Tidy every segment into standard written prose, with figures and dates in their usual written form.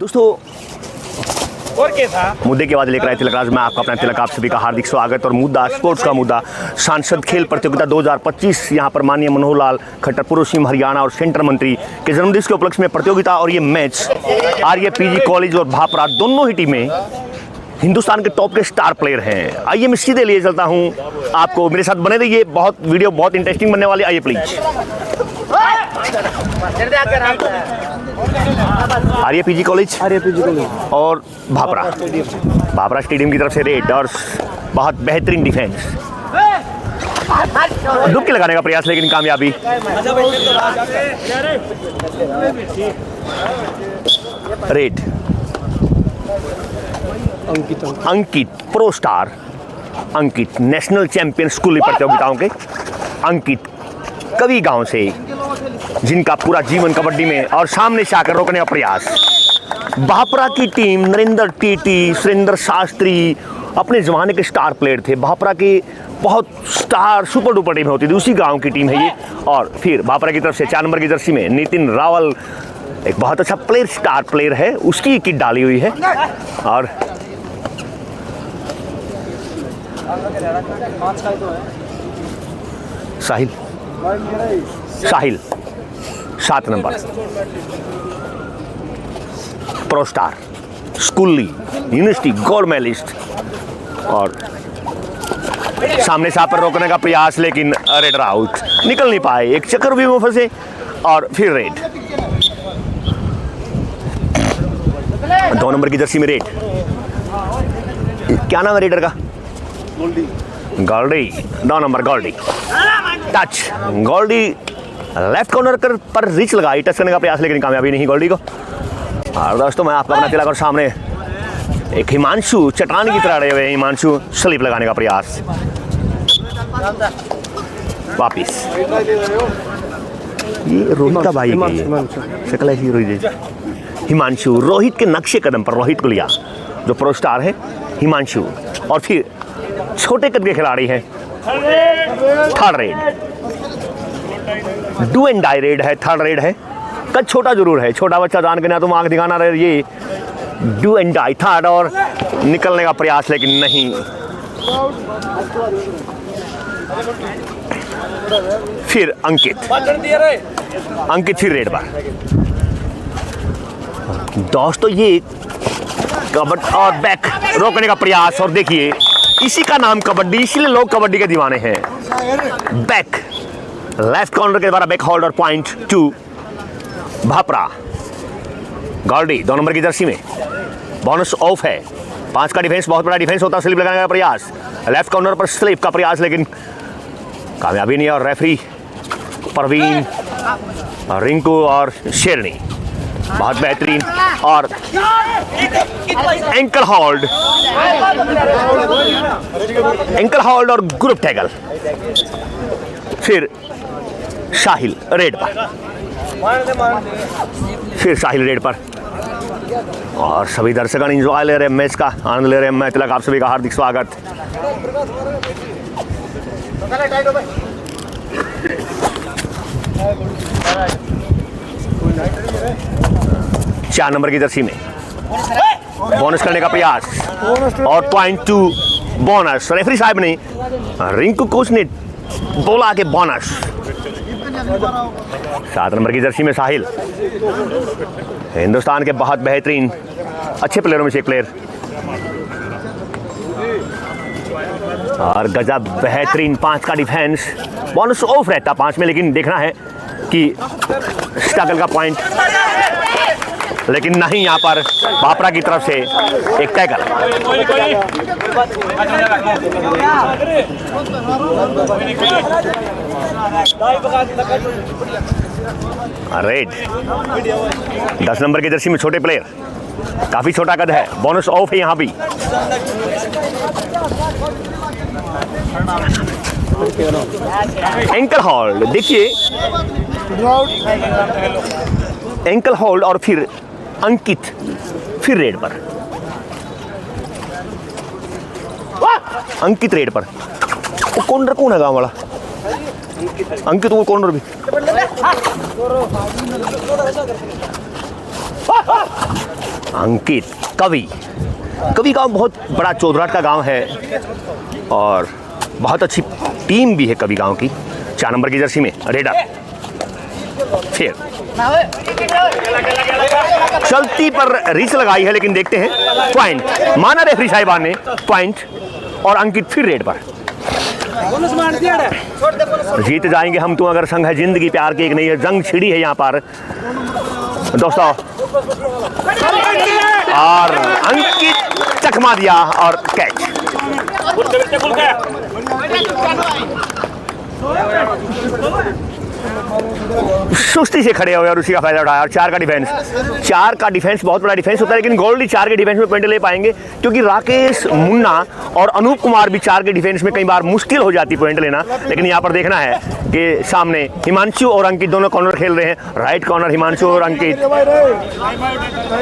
दोस्तों और कैसा मुद्दे की आवाज लेकर आए तिलक राज में आपका अपना तिलक, आप सभी का हार्दिक स्वागत। और मुद्दा स्पोर्ट्स का मुद्दा सांसद खेल प्रतियोगिता 2025। यहाँ पर माननीय मनोहर लाल खट्टर पूर्व सीएम हरियाणा और सेंटर मंत्री के जन्मदिन के उपलक्ष्य में प्रतियोगिता। और ये मैच आर्य पीजी कॉलेज और भापरा दोनों ही टीमें हिंदुस्तान के टॉप के स्टार प्लेयर हैं। आइए मैं सीधे लिए चलता हूँ आपको, मेरे साथ बने रहिए, वीडियो बहुत इंटरेस्टिंग बनने वाली। आइए प्लीज। आर्य पीजी कॉलेज और भापरा स्टेडियम की तरफ से रेड और बहुत बेहतरीन डिफेंस, डुबकी लगाने का प्रयास लेकिन कामयाबी। रेड अंकित प्रो स्टार, अंकित नेशनल चैंपियन स्कूली प्रतियोगिताओं के अंकित कवि गांव से, जिनका पूरा जीवन कबड्डी में और सामने से आकर रोकने का प्रयास। भापरा की टीम नरेंद्र टीटी, सुरेंद्र शास्त्री अपने जमाने के स्टार प्लेयर थे। भापरा के बहुत स्टार सुपर डुपर टीम होती थी, उसी गांव की टीम है ये। और फिर भापरा की तरफ से 4 नंबर की जर्सी में नितिन रावल, एक बहुत अच्छा प्लेयर, स्टार प्लेयर है, उसकी किट डाली हुई है। और साहिल 7 नंबर प्रो स्टार, स्कूली यूनिवर्सिटी गोल्ड मेडलिस्ट। और सामने से पर रोकने का प्रयास लेकिन रेड आउट, निकल नहीं पाए, एक चक्कर भी में फंसे। और फिर रेड 2 नंबर की जर्सी में रेड, क्या नाम है रेडर का? Goldy 2 number Goldy. Touch Goldy left corner पर रिच लगाई, टच करने का प्रयास लेकिन कामयाबी नहीं गोल्डी को। और दोस्तों मैं आपका अपना तिलक और सामने एक हिमांशु चट्टान की तरह रहे हुए हिमांशु स्लिप लगाने का प्रयास। वापिस ये रोहित का भाई है, शक्ल ऐसी रोहित। हिमांशु रोहित के नक्शे कदम पर रोहित को लिया, जो प्रो स्टार है हिमांशु। और फिर छोटे कद के खिलाड़ी हैं, third raid, do and die raid है, थर्ड रेड है। कद छोटा जरूर है, छोटा बच्चा जान के ना तुम आंख दिखाना रहे, ये डू एंड डाई थर्ड। और निकलने का प्रयास लेकिन नहीं। फिर अंकित फिर रेड पर। दोस्तों ये कबड्डी और बैक रोकने का प्रयास। और देखिए इसी का नाम कबड्डी, इसीलिए लोग कबड्डी के दीवाने हैं। बैक लेफ्ट कॉर्नर के द्वारा बैक होल्ड और पॉइंट 2 भापरा। गोल्डी 2 नंबर की जर्सी में, बोनस ऑफ है। 5 का डिफेंस, बहुत बड़ा डिफेंस होता है। स्लिप लगाने का प्रयास, लेफ्ट कॉर्नर पर स्लिप का प्रयास लेकिन कामयाबी नहीं। और रेफरी परवीन, रिंकू और शेरनी बहुत बेहतरीन। और एंकल होल्ड और ग्रुप टैगल। फिर साहिल रेड पर। और सभी दर्शकगण एंजॉय ले रहे हैं, मैच का आनंद ले रहे हैं। मैं तिलक आप सभी का हार्दिक स्वागत। चार नंबर की जर्सी में बोनस करने का प्रयास और पॉइंट 2 बोनस। रेफरी साहब ने, रिंकू कोच ने बोला कि बोनस। 7 नंबर की जर्सी में साहिल, हिंदुस्तान के बहुत बेहतरीन अच्छे प्लेयरों में से एक प्लेयर। और गजब बेहतरीन 5 का डिफेंस, बोनस ऑफ रहता 5 में, लेकिन देखना है कि स्ट्रगल का पॉइंट, लेकिन नहीं। यहाँ पर भापरा की तरफ से एक टैकल। रेड 10 नंबर की जर्सी में छोटे प्लेयर, काफी छोटा कद है, बोनस ऑफ है यहाँ भी। एंकल होल्ड, देखिए एंकल होल्ड। और फिर अंकित फिर रेड पर, अंकित रेड पर। वो कॉर्नर कौन है गांव वाला? अंकित वो कॉर्नर भी अंकित कवि गांव बहुत बड़ा चौधराट का गांव है और बहुत अच्छी टीम भी है कवि गांव की। 4 नंबर की जर्सी में रेडर। फिर चलती पर रीच लगाई है, लेकिन देखते हैं पॉइंट माना रेफरी साहिबान ने, पॉइंट। और अंकित फिर रेड पर। जीत जाएंगे हम तो अगर संग है जिंदगी प्यार की एक नई जंग छिड़ी है यहाँ पर दोस्तों। और अंकित चकमा दिया और कैच। सुस्ती से खड़े हुए और उसी का फायदा उठाया। और 4 का डिफेंस बहुत बड़ा डिफेंस होता है, लेकिन गोल्डी 4 के डिफेंस में पॉइंट ले पाएंगे क्योंकि राकेश मुन्ना और अनूप कुमार भी 4 के डिफेंस में कई बार मुश्किल हो जाती पॉइंट लेना। लेकिन यहाँ पर देखना है कि सामने हिमांशु और अंकित दोनों कॉर्नर खेल रहे हैं। राइट कॉर्नर हिमांशु और अंकित।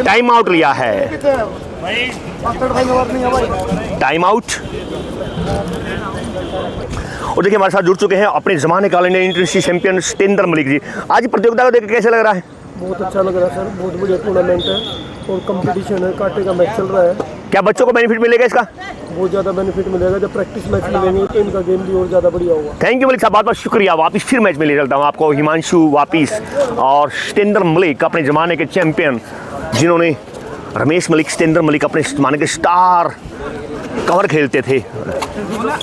टाइम आउट लिया है, टाइम आउट। और देखिए हमारे साथ जुड़ चुके हैं अपने जमाने का Indian international champion Satendra Malik ji. आज प्रतियोगिता को देख कैसे लग रहा है? बहुत अच्छा लग रहा है सर, बहुत बढ़िया टूर्नामेंट है और कंपटीशन है, कांटे का मैच चल रहा है। क्या बच्चों को बेनिफिट मिलेगा इसका? बहुत ज़्यादा बेनिफिट मिलेगा। जब प्रैक्टिस मैच मिलेंगे तो इनका गेम भी और ज़्यादा बढ़िया होगा। थैंक यू मलिक साहब, बहुत बहुत शुक्रिया। वापिस फिर मैच में ले चलता हूँ आपको। हिमांशु वापिस और सतेंद्र मलिक अपने ज़माने के चैंपियन, जिन्होंने रमेश मलिक, सतेंद्र मलिक अपने ज़माने के स्टार कवर खेलते थे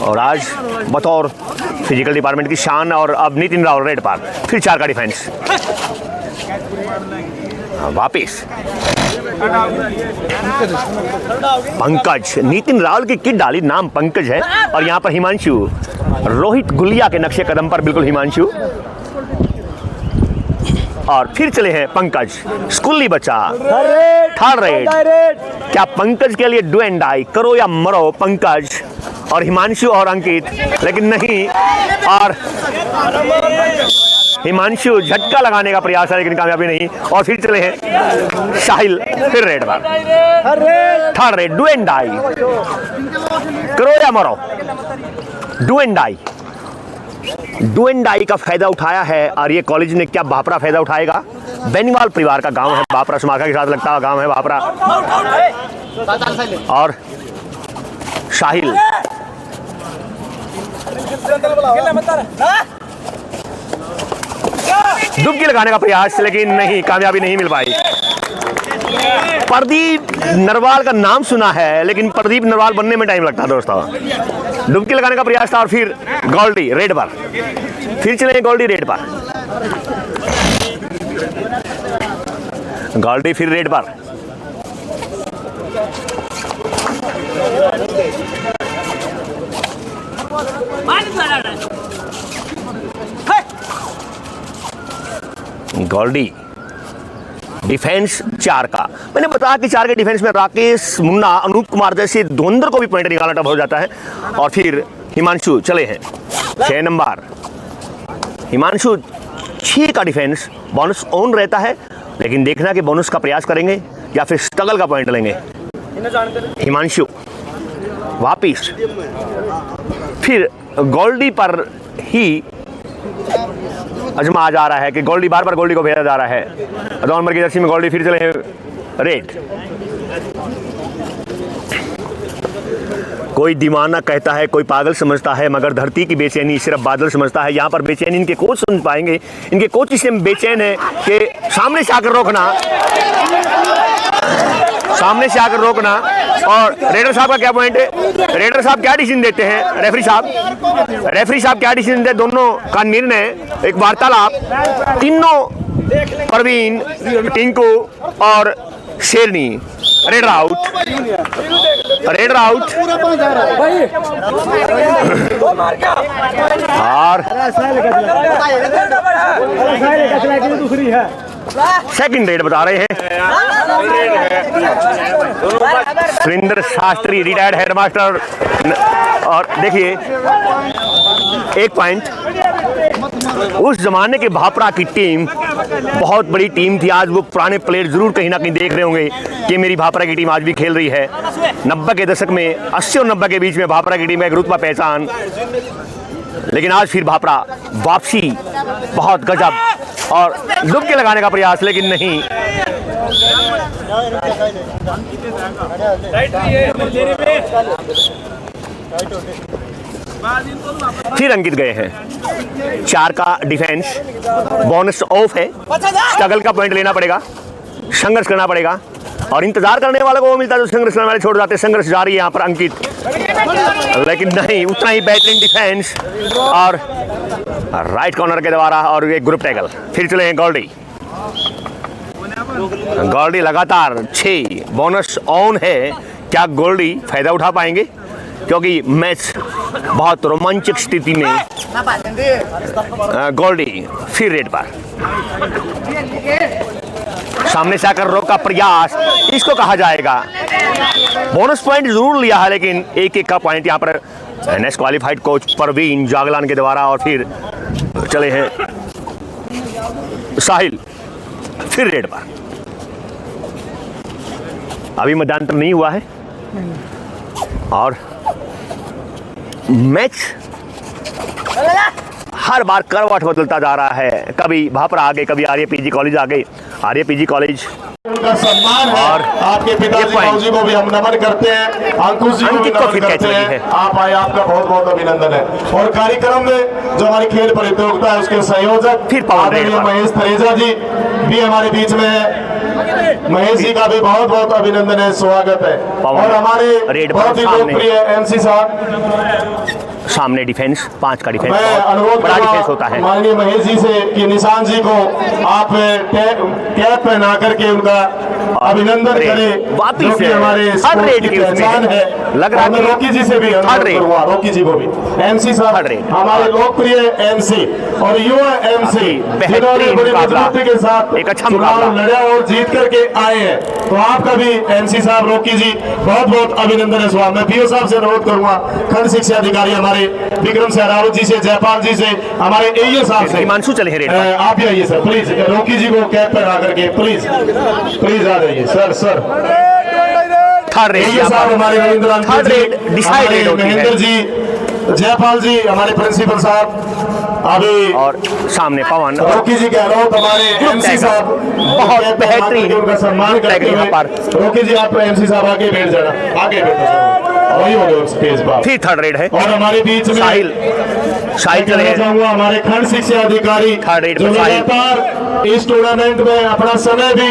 और आज बतौर फिजिकल डिपार्टमेंट की शान। और अब नितिन राव रेड पर। फिर 4 का डिफेंस। वापिस पंकज, नितिन रावल की किट डाली, नाम पंकज है। और यहाँ पर हिमांशु, रोहित गुलिया के नक्शे कदम पर बिल्कुल हिमांशु। और फिर चले हैं पंकज, स्कूली बच्चा, थर्ड रेड। क्या पंकज के लिए डू एंड डाई, करो या मरो पंकज और हिमांशु और अंकित, लेकिन नहीं। और हिमांशु झटका लगाने का प्रयास है लेकिन कामयाबी नहीं। और फिर चले हैं साहिल, फिर रेड पर, third raid, do and die, करो या मरो, do and die. Do and die का फायदा उठाया है और ये कॉलेज ने क्या भापरा फायदा उठाएगा? बेनीवाल परिवार का गांव है भापरा, समाका के साथ लगता हुआ गांव है भापरा। और साहिल डुबकी लगाने का प्रयास, लेकिन नहीं, कामयाबी नहीं मिल पाई। प्रदीप नरवाल का नाम सुना है लेकिन प्रदीप नरवाल बनने में टाइम लगता है दोस्तों। डुबकी लगाने का प्रयास था और फिर गोल्डी रेड पर। फिर चले गोल्डी रेड पर, गोल्डी फिर रेड पर। गोल्डी डिफेंस 4 का। मैंने बताया कि 4 के डिफेंस में राकेश मुन्ना, अनूप कुमार जैसे धुरंधर को भी पॉइंट निकालना टफ हो जाता है। और फिर हिमांशु चले हैं 6 नंबर। हिमांशु 6 का डिफेंस, बोनस ऑन रहता है, लेकिन देखना कि बोनस का प्रयास करेंगे या फिर स्ट्रगल का पॉइंट लेंगे। हिमांशु वापिस, फिर गोल्डी पर ही अजमा जा रहा है कि गोल्डी बार बार गोल्डी को भेजा जा रहा है। 2 नंबर की जर्सी में गोल्डी फिर चले हैं रेड। कोई दीवाना कहता है, कोई पागल समझता है, मगर धरती की बेचैनी सिर्फ बादल समझता है। यहाँ पर बेचैनी इनके कोच सुन पाएंगे। इनके कोच इससे बेचैन है कि सामने से आकर रोकना, सामने से आकर रोकना। और रेडर साहब का क्या पॉइंट है? रेडर साहब क्या डिसीजन देते हैं? रेफरी साहब क्या डिसीजन देते? दोनों का निर्णय, एक वार्तालाप, तीनों परवीन, टिंकू और शेरनी। Raider out, raider out. और सेकंड रेड बता रहे हैं सुरेंद्र शास्त्री, रिटायर्ड हेडमास्टर। और देखिए 1 पॉइंट। उस जमाने के भापरा की टीम बहुत बड़ी टीम थी। आज वो पुराने प्लेयर जरूर कहीं ना कहीं देख रहे होंगे कि मेरी भापरा की टीम आज भी खेल रही है। 90 के दशक में, 80 और 90 के बीच में भापरा की टीम का एक रुतबा पहचान। लेकिन आज फिर भापरा वापसी, बहुत गजब और डुबकी लगाने का प्रयास, लेकिन नहीं। फिर अंकित गए हैं। 4 का डिफेंस, बोनस ऑफ है, स्ट्रगल का पॉइंट लेना पड़ेगा, संघर्ष करना पड़ेगा और इंतजार करने वाले को वो मिलता है जो संघर्ष करने वाले छोड़ जाते हैं। संघर्ष जारी है यहाँ पर अंकित, लेकिन नहीं, उतना ही बेहतरीन डिफेंस और राइट कॉर्नर के द्वारा और एक ग्रुप टैकल। फिर चले हैं गोल्डी। गोल्डी लगातार 6 बोनस ऑन है। क्या गोल्डी फायदा उठा पाएंगे? क्योंकि मैच बहुत रोमांचक स्थिति में गोल्डी फिर रेड पर, सामने से आकर रोक का प्रयास, इसको कहा जाएगा। बोनस पॉइंट जरूर लिया है, लेकिन एक का पॉइंट यहाँ पर next qualified coach Parveen Jaglan के द्वारा। और फिर चले हैं साहिल, फिर रेड पर। अभी मतदान तो नहीं हुआ है और मैच हर बार करवट बदलता जा रहा है। कभी भापरा आगे, कभी आर्यपीजी कॉलेज आगे। आर्यपीजी कॉलेज उनका सम्मान है। और आपके पिताजी बाबूजी को भी हम नमन करते हैं, अंकुश जी को भी नमन करते हैं। आप आए, आपका बहुत बहुत अभिनंदन है। और कार्यक्रम में जो हमारी खेल प्रतियोगिता है उसके संयोजक आदरणीय महेश तरेजा जी भी हमारे बीच में है। महेश जी का भी बहुत बहुत अभिनंदन है, स्वागत है। और हमारे बहुत ही लोकप्रिय MC साहब सामने डिफेंस, 5 का डिफेंस, मैं अनुरोध बड़ा डिफेंस होता है। माननीय महेश जी से कि निशान जी को आप कैप पहना करके उनका अभिनंदन करें, वापिस जो हमारे स्पोर्ट्स की पहचान है। लग रहा है रोकी जी से भी अनुरोध करूंगा, रोकी जी को भी। MC साहब हमारे लोकप्रिय MC और युवा MC जिन्होंने बड़ी मजबूती के साथ एक अच्छा चुनाव लड़ा और जीत करके आए हैं, तो आपका भी MC साहब, रोकी जी, बहुत बहुत अभिनंदन है। स्वागत। मैं PO साहब से अनुरोध करूंगा, खंड शिक्षा अधिकारी हमारे विक्रम सहरावत जी से, जयपाल जी से, हमारे AO साहब से, हिमांशु चले हैं। आप भी आइए सर प्लीज। रोकी जी को कैप पहना करके प्लीज प्लीज आ जाइए सर। थर्ड रेड साहब हमारे रविंद्र महेंद्र जी, जयपाल जी, हमारे प्रिंसिपल साहब अभी, और सामने पवन, रोकी जी गहलोत हमारे MC साहब, बहुत बेहतरीन उनका सम्मान करते हुए। रोकी जी आप MC साहब आगे बैठ जाना, आगे बैठो, वही हो स्टेज पर। फिर थर्ड रेड है और हमारे बीच में साहिल चले चाहूंगा हमारे खंड शिक्षा अधिकारी जो लगातार इस टूर्नामेंट में अपना समय भी,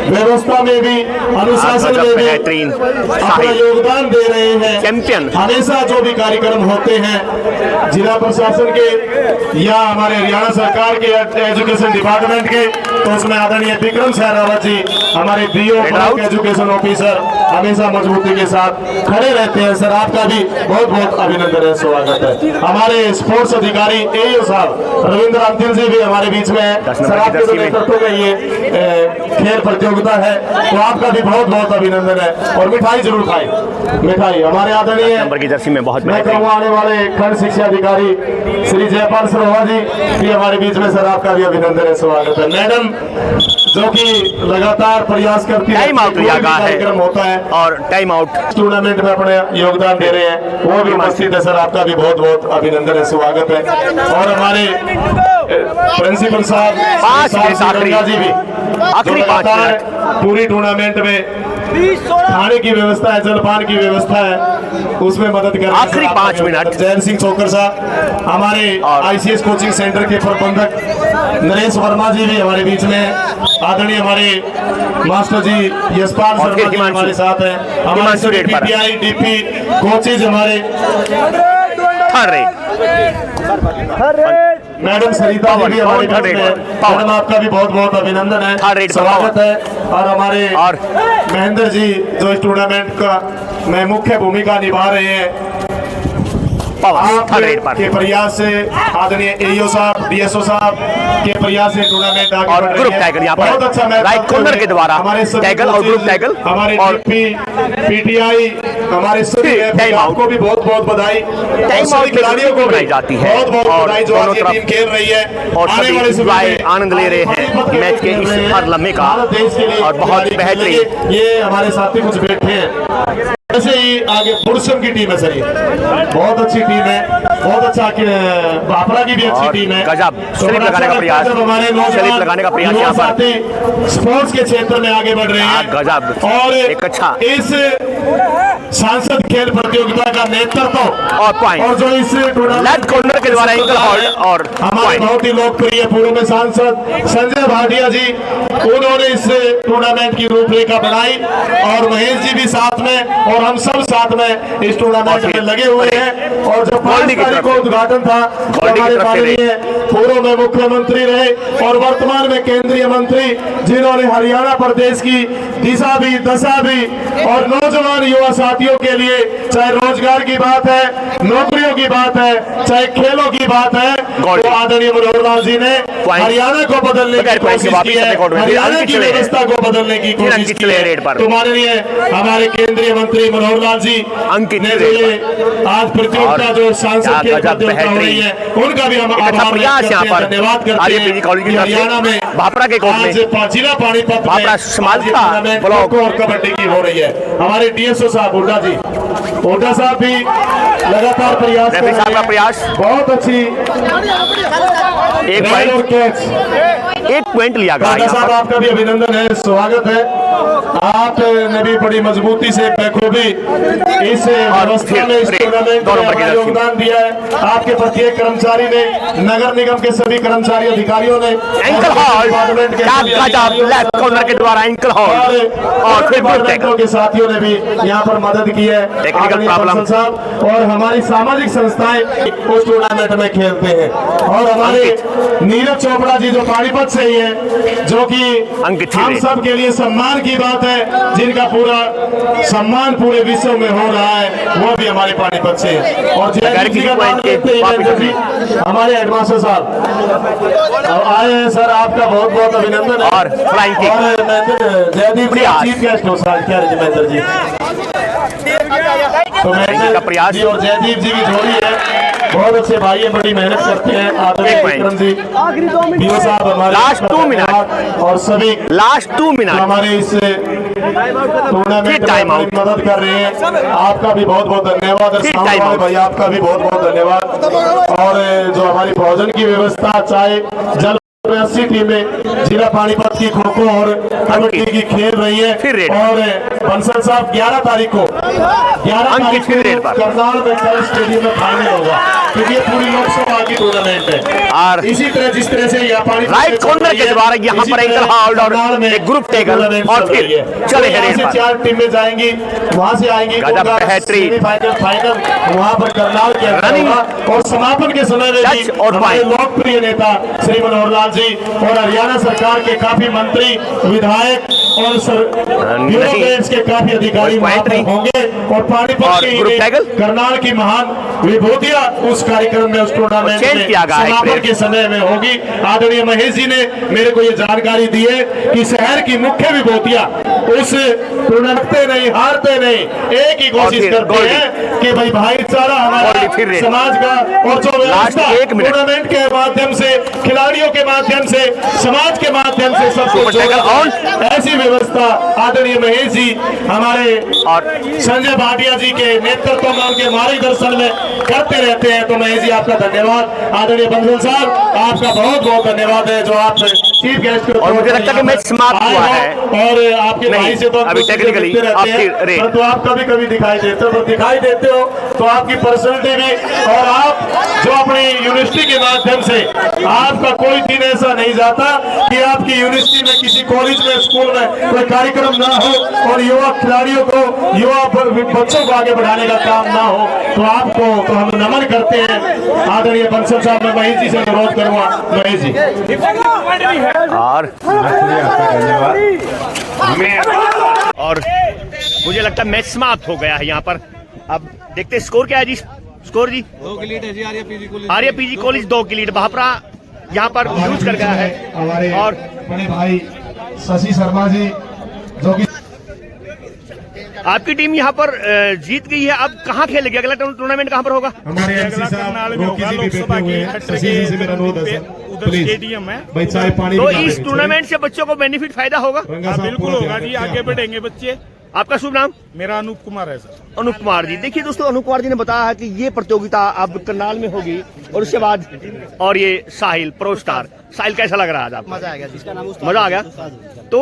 व्यवस्था में भी, अनुशासन में भी अपना योगदान दे रहे हैं। चैंपियन हमेशा जो भी कार्यक्रम होते हैं जिला प्रशासन के या हमारे हरियाणा सरकार के एजुकेशन डिपार्टमेंट के, तो उसमें आदरणीय विक्रम सहरावत जी हमारे BO एजुकेशन ऑफिसर हमेशा मजबूती के साथ खड़े रहते हैं। सर आपका भी बहुत बहुत अभिनंदन है, स्वागत है। हमारे स्पोर्ट्स अधिकारी AO साहब रविंद्र अंतिल जी भी हमारे बीच में है। सर आपके तो नेतृत्व में ये खेल प्रतियोगिता है, तो आपका भी बहुत बहुत अभिनंदन है। और मिठाई जरूर खाएं, मिठाई हमारे आदरणीय नंबर की जर्सी में बहुत मैं कहूँगा आने वाले खंड शिक्षा अधिकारी श्री जयपाल सरोहा जी भी हमारे बीच में। सर आपका भी अभिनंदन है, स्वागत है। मैडम जो कि लगातार प्रयास करती है, टाइम आउट लिया गया कार्यक्रम होता है और टाइम आउट टूर्नामेंट में अपने योगदान दे रहे हैं, वो भी उपस्थित है। सर आपका भी बहुत बहुत अभिनंदन है, स्वागत है। और हमारे प्रिंसिपल साहब जी भी आखिरी 5 मिनट पूरी टूर्नामेंट में खाने की व्यवस्था है, जलपान की व्यवस्था है, उसमें मदद कर आखिरी 5 मिनट। जैन सिंह छोकर साहब हमारे ICS कोचिंग सेंटर के प्रबंधक नरेश वर्मा जी भी हमारे बीच में, आदरणीय हमारे मास्टर जी यशपाल शर्मा जी हमारे साथ हैं, हमारे PTI DP कोचेज हमारे, मैडम सरिता जी भी हमारे बीच में। मैडम आपका भी बहुत बहुत अभिनंदन है, स्वागत है। और हमारे महेंद्र जी जो इस टूर्नामेंट का में मुख्य भूमिका निभा रहे हैं, आपके प्रयास से आदरणीय AO साहब, DSO साहब के प्रयास से टूर्नामेंट आगे बढ़ रही है। बहुत अच्छा मैच राइट कॉर्नर के द्वारा हमारे टैकल और ग्रुप टैकल, हमारे DP PTI हमारे सभी आपको भी बहुत बहुत बधाई। टाइम आउट खिलाड़ियों को बनाई जाती है बहुत बहुत बधाई जो आज ये टीम खेल रही है और सभी आनंद ले रहे हैं मैच के इस हर लम्हे का और बहुत बेहतरीन। ये हमारे साथी कुछ बैठे हैं। ऐसे ही आगे बुरसम की टीम है सर, ये बहुत अच्छी टीम है, बहुत अच्छा भापड़ा की भी अच्छी और टीम है। गजब, स्लिप लगाने का प्रयास, जब हमारे स्लिप नौजवान लगाने का प्रयास युवा यहाँ पर। साथी स्पोर्ट्स के क्षेत्र में आगे बढ़ रहे हैं गजब, और एक अच्छा इस सांसद खेल प्रतियोगिता का नेतृत्व और पॉइंट और जो इस लेफ्ट कॉर्नर के द्वारा एंकल होल्ड और हमारे पॉइंट। बहुत ही लोकप्रिय पूर्व में सांसद संजय भाटिया जी, उन्होंने इस टूर्नामेंट की रूपरेखा बनाई और महेश जी भी साथ में और हम सब साथ में इस टूर्नामेंट में लगे हुए हैं। और जब 5 तारीख को उद्घाटन था तो हमारे माननीय पूर्व में मुख्यमंत्री रहे और वर्तमान में केंद्रीय मंत्री, जिन्होंने हरियाणा प्रदेश की दिशा भी दशा भी और नौजवान युवा साथियों के लिए, चाहे रोजगार की बात है, नौकरियों की बात है, चाहे खेलों की बात है, तो आदरणीय मनोहर लाल जी ने हरियाणा को बदलने की कोशिश की है, हरियाणा की व्यवस्था को बदलने की कोशिश की है। तो माननीय हमारे केंद्रीय मंत्री मनोहर लाल जी ने जो ये आज प्रतियोगिता जो सांसद खेल प्रतियोगिता हो रही है, उनका भी हम आभार व्यक्त करते हैं, धन्यवाद करते हैं कि हरियाणा में भापड़ा के कोर्ट में आज जिला पानीपत भापड़ा समाज का ब्लॉक और कबड्डी की हो रही है। हमारे डीएसओ साहब हुड्डा जी, हुड्डा साहब भी लगातार प्रयास कर रहे हैं, प्रयास बहुत अच्छी एक रन और कैच। एक पॉइंट लिया गया हुड्डा साहब, आपका भी अभिनंदन है, स्वागत है। आपने भी बड़ी मजबूती से बखूबी इस व्यवस्था में, इस टूर्नामेंट में योगदान दिया है। आपके प्रत्येक कर्मचारी ने, नगर निगम के सभी कर्मचारी अधिकारियों ने, एंकल हॉल्ड लेफ्ट कॉर्नर के द्वारा एंकल हॉल्ड और फिर डिपार्टमेंटों के साथियों ने भी यहाँ पर मदद की है, टेक्निकल प्रॉब्लम साहब। और हमारी सामाजिक संस्थाएं उस टूर्नामेंट में खेलते हैं और हमारे नीरज चोपड़ा जी जो पानीपत से ही है, जो कि हम सब के लिए सम्मान की बात है, जिनका पूरा सम्मान पूरे विश्व में हो रहा है, वो भी हमारे पानीपत से है। और जयदीप जी का नाम लेते ही हमारे हेडमास्टर साहब आए हैं सर, आपका बहुत बहुत अभिनंदन है। और फ्लाइंग किक और जयदीप जी चीफ गेस्ट हो सर, क्या महेंद्र जी, तो महेंद्र प्रयास जी और जयदीप जी की जोड़ी है, बहुत अच्छे भाई है, बड़ी मेहनत करते हैं। आदरणीय विक्रम जी, बीओ साहब हमारे लास्ट 2 मिनट और सभी लास्ट 2 मिनट हमारे इस टूर्नामेंट में मदद कर रहे हैं, आपका भी बहुत बहुत धन्यवाद। और सामने वाले भाई आपका भी बहुत बहुत धन्यवाद। और जो हमारी भोजन की व्यवस्था, चाहे जल 80 टीमें जिला पानीपत की खो खो और कबड्डी की खेल रही है। और बंसल साहब 11 तारीख को करनाल में कल स्टेडियम में फाइनल होगा, क्योंकि ये पूरी लोकसभा की टूर्नामेंट है। और इसी तरह जिस तरह से यहाँ पानीपत राइट कॉर्नर के द्वारा यहाँ पर एंकल हॉल्ड और एक ग्रुप टेकल और फिर चले यहाँ से 4 टीमें जाएंगी, वहाँ से आएंगी, सेमीफाइनल फाइनल वहाँ पर करनाल के अंदर होगा। और समापन के समय में भी हमारे लोकप्रिय नेता श्री मनोहर लाल जी और हरियाणा सरकार के काफी मंत्री, विधायक और ब्यूरोक्रेट्स के काफी अधिकारी वहाँ पर होंगे। और पानीपत की करनाल की महान विभूतियां उस कार्यक्रम में, उस टूर्नामेंट में समापन के समय में होगी। आदरणीय महेश जी ने मेरे को ये जानकारी दी है कि शहर की मुख्य विभूतियां उस टूर्नामेंट नहीं, हारते नहीं, एक ही कोशिश करते हैं कि भाई भाईचारा हमारे समाज का, और जो व्यवस्था टूर्नामेंट के माध्यम से, खिलाड़ियों के माध्यम से, समाज के माध्यम से सबको ऐसी व्यवस्था आदरणीय महेश जी हमारे और संजय भाटिया जी के नेतृत्व में, उनके मार्गदर्शन में करते रहते हैं। तो महेश जी आपका धन्यवाद। आदरणीय बंसल साहब आपका बहुत बहुत धन्यवाद है, जो आप चीफ गेस्ट के, और मुझे लगता है कि मैच समाप्त हुआ है और आपके भाई से तो अभी टेक्निकली तो आप कभी कभी दिखाई देते हो, दिखाई देते हो तो आपकी पर्सनैलिटी भी, और आप जो अपनी यूनिवर्सिटी के माध्यम से, आपका कोई दिन ऐसा नहीं जाता कि आपकी यूनिवर्सिटी में, किसी कॉलेज में, स्कूल में कोई कार्यक्रम ना हो और युवा खिलाड़ियों को, युवा बच्चों को आगे बढ़ाने का काम ना हो। तो आपको तो हम नमन करते हैं। आदरणीय बंसल साहब, मैं महेश जी से अनुरोध करूंगा, महेश जी। और मुझे लगता है मैच समाप्त हो गया है यहाँ पर। अब देखते हैं स्कोर क्या है जी। स्कोर जी 2 की लीड है जी, आर्या पीजी कॉलेज 2 की लीड। भापरा यहाँ पर यूज कर गया है। हमारे और बड़े भाई शशि शर्मा जी, जो कि आपकी टीम यहाँ पर जीत गई है। अब कहाँ खेलेगी? अगला टूर्नामेंट कहाँ पर होगा? हमारे एमसी साहब रोकी जी भी बैठे हुए हैं। शशि जी से मेरा अनुरोध है सर, प्लीज स्टेडियम है भाई, चाय पानी तो इस टूर्नामेंट से बच्चों को बेनिफिट फायदा होगा? बिल्कुल होगा जी, आगे बढ़ेंगे बच्चे, आपका शुभ नाम? मेरा अनूप कुमार है सर। अनूप कुमार जी। देखिए दोस्तों, अनूप कुमार जी ने बताया है कि ये प्रतियोगिता अब करनाल में होगी और उसके बाद और ये साहिल प्रो स्टार। साहिल कैसा लग रहा है आज आपको? मजा आ गया जिसका नाम मजा आ गया। तो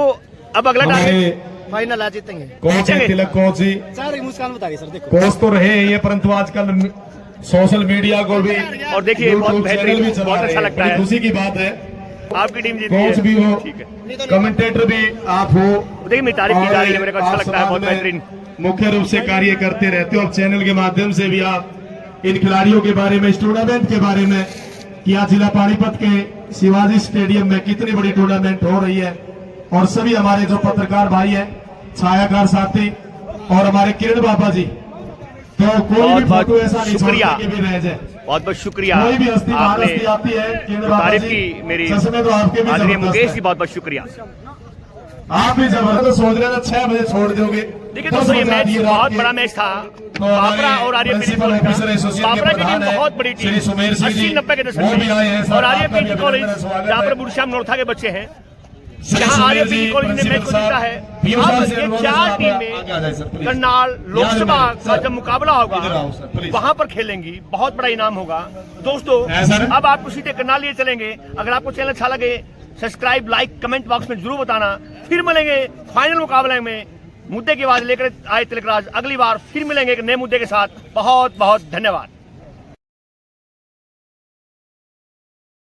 अब अगला टारगेट फाइनल आ जीतेंगे। कोच है तिलक कोच जी। सारी मुस्कान बता रही सर, देखो कोच तो रहे ये, परंतु आजकल सोशल मीडिया को भी और देखिए बहुत YouTube बेहतरीन, चैनल भी चला बहुत रहे अच्छा हैं। लगता बड़ी है। खुशी की बात है, आपकी टीम जीती कोच है, भी हो, ठीक है। कमेंटेटर भी आप हो। देखिए मेरी तारीफ की जा रही है, मेरे को अच्छा आप लगता है, बहुत समाज में बेहतरीन। मुख्य रूप से कार्य करते रहते हो और चैनल के माध्यम से भी आप इन खिलाड़ियों के बारे में, इस टूर्नामेंट के बारे में कि आज जिला पानीपत के शिवाजी स्टेडियम में कितनी बड़ी टूर्नामेंट हो रही है, और सभी हमारे जो पत्रकार भाई हैं, छायाकार साथी और हमारे किरण बाबा जी, तो कोई भी बहुत फोटो ऐसा नहीं शुक्रिया। छोड़ने के भी रह जाए। बहुत बहुत शुक्रिया। कोई भी हस्ती बाहर आपने हस्ती आती है, किरण बाबा तारीफ जी, की मेरी सच में तो आपके भी आदरणीय जबरदस्त मुकेश है। जी, बहुत बहुत शुक्रिया। आप भी जबरदस्त सोच रहे थे 6 बजे छोड़ दोगे। देखिए दोस्तों, ये मैच बहुत बड़ा मैच था। बाबरा और आर्यपीजी कॉलेज का। बाबरा की टीम बहुत बड़ी टीम, 80-90 के दशक में, और आर्यपीजी कॉलेज जहाँ पर बुढ़श्याम नौरथा के बच्चे हैं, जहाँ आर्यपीजी कॉलेज ने मैच को जीता है। अब ये 4 टीमें करनाल लोकसभा का जब मुकाबला होगा वहां पर खेलेंगी, बहुत बड़ा इनाम होगा दोस्तों। अब आप सीधे करनाल लिए चलेंगे। अगर आपको चैनल अच्छा लगे, सब्सक्राइब, लाइक, कमेंट बॉक्स में जरूर बताना। फिर मिलेंगे फाइनल मुकाबले में। मुद्दे की आवाज लेकर आए तिलकराज, अगली बार फिर मिलेंगे एक नए मुद्दे के साथ। बहुत बहुत धन्यवाद।